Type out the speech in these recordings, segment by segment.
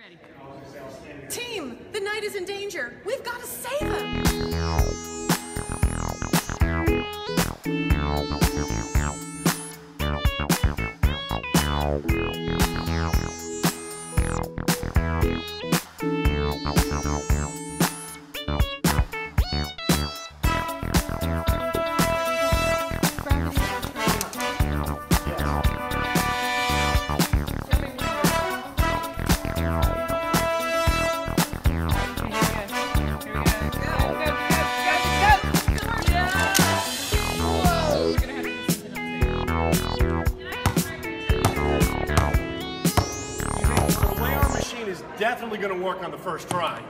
Ready. Team, the knight is in danger. We've got to save him. Definitely going to work on the first try.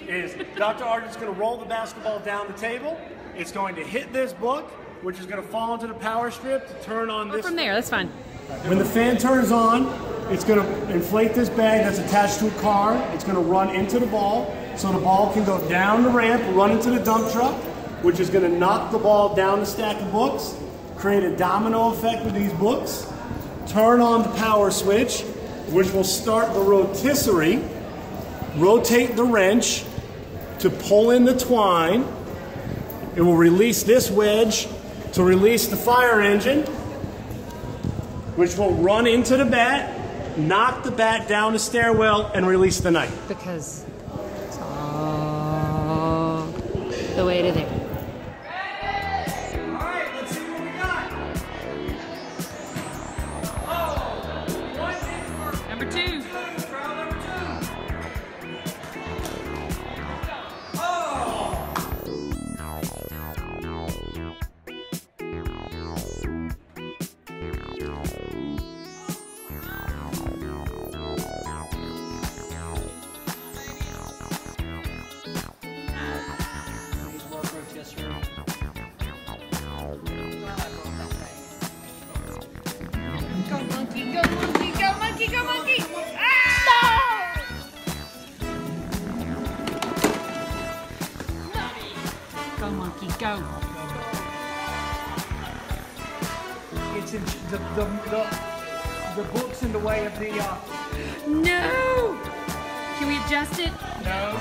Is Dr. Argent's going to roll the basketball down the table. It's going to hit this book, which is going to fall into the power strip to turn on this. From there, that's fine. When the fan turns on, it's going to inflate this bag that's attached to a car. It's going to run into the ball, so the ball can go down the ramp, run into the dump truck, which is going to knock the ball down the stack of books, create a domino effect with these books, turn on the power switch, which will start the rotisserie, rotate the wrench to pull in the twine. It will release this wedge to release the fire engine, which will run into the bat, knock the bat down the stairwell, and release the knight. Because it's all the way to there. Go monkey, go monkey, go monkey, go monkey! Ah! No! Go monkey, go. It's in the book's in the way of the No! Can we adjust it? No.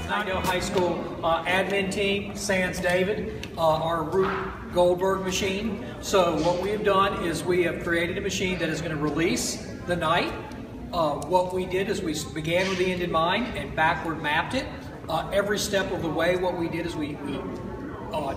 Idaho High School admin team, Sans David, our Rube Goldberg machine. So what we have done is we have created a machine that is going to release the knight. What we did is we began with the end in mind and backward mapped it. Every step of the way, what we did is we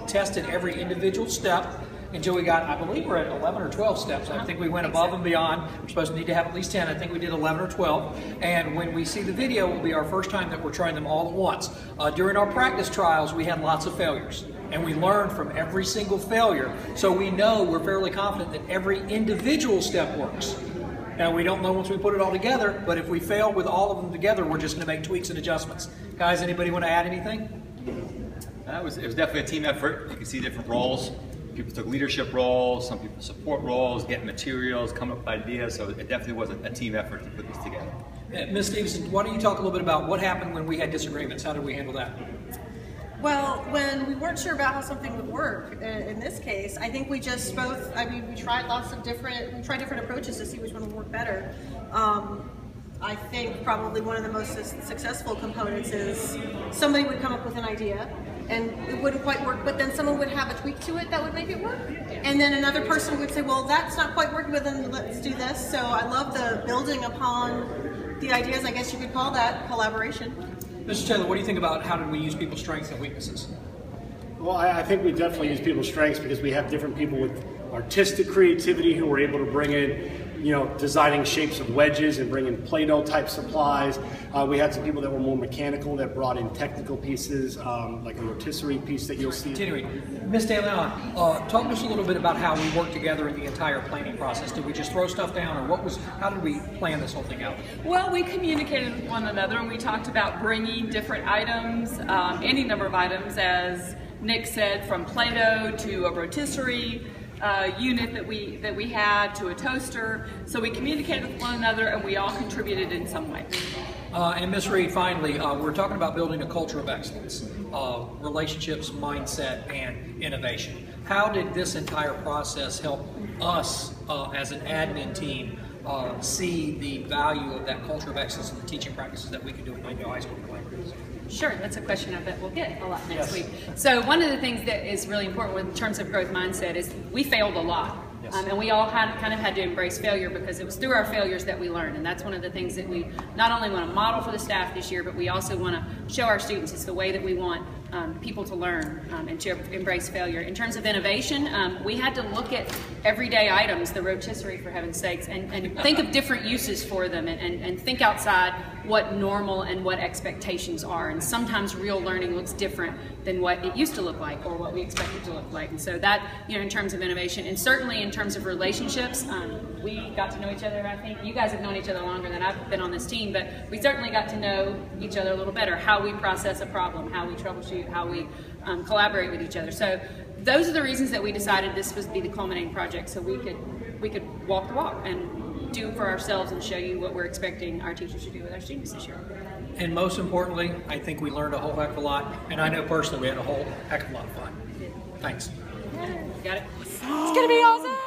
tested every individual step until we got, I believe we're at 11 or 12 steps. I think we went above and beyond. We're supposed to need to have at least 10. I think we did 11 or 12. And when we see the video, it will be our first time that we're trying them all at once. During our practice trials, we had lots of failures. And we learned from every single failure. So we know, we're fairly confident that every individual step works. Now, we don't know once we put it all together, but if we fail with all of them together, we're just going to make tweaks and adjustments. Guys, anybody want to add anything? It was definitely a team effort. You can see different roles. People took leadership roles, some people support roles, get materials, come up with ideas, so it definitely was a team effort to put this together. Ms. Stevenson, why don't you talk a little bit about what happened when we had disagreements? How did we handle that? Well, when we weren't sure about how something would work, in this case, I think we just both, we tried different approaches to see which one would work better. I think probably one of the most successful components is somebody would come up with an idea and it wouldn't quite work, but then someone would have a tweak to it that would make it work. And then another person would say, well, that's not quite working, but then let's do this. So I love the building upon the ideas, I guess you could call that collaboration. Mr. Taylor, what do you think about how did we use people's strengths and weaknesses? Well, I think we definitely use people's strengths because we have different people with artistic creativity who were able to bring in, designing shapes of wedges and bring in Play-Doh type supplies. We had some people that were more mechanical that brought in technical pieces, like a rotisserie piece that you'll see. Continuing, Ms. De Leon, talk to us a little bit about how we worked together in the entire planning process. Did we just throw stuff down, or how did we plan this whole thing out? Well, we communicated with one another and we talked about bringing different items, any number of items, as Nick said, from Play-Doh to a rotisserie unit that we had to a toaster. So we communicated with one another and we all contributed in some way. And Ms. Reed, finally, we're talking about building a culture of excellence, relationships, mindset, and innovation. How did this entire process help us as an admin team see the value of that culture of excellence and the teaching practices that we can do at Nightingale High School. Sure, that's a question I bet we'll get a lot next week. So one of the things that is really important in terms of growth mindset is we failed a lot. And we all kind of had to embrace failure because it was through our failures that we learned. And that's one of the things that we not only want to model for the staff this year, but we also want to show our students it's the way that we want people to learn and to embrace failure. In terms of innovation, we had to look at everyday items, the rotisserie for heaven's sakes, and think of different uses for them and think outside what normal and what expectations are. And sometimes real learning looks different than what it used to look like or what we expect it to look like. And so that, in terms of innovation, and certainly in terms of relationships, we got to know each other. I think you guys have known each other longer than I've been on this team, but we certainly got to know each other a little better, how we process a problem, how we troubleshoot, how we collaborate with each other. So those are the reasons that we decided this would be the culminating project, so we could walk the walk and do for ourselves and show you what we're expecting our teachers to do with our students this year. And most importantly, I think we learned a whole heck of a lot, and I know personally we had a whole heck of a lot of fun. Thanks. Got it? It's gonna be awesome!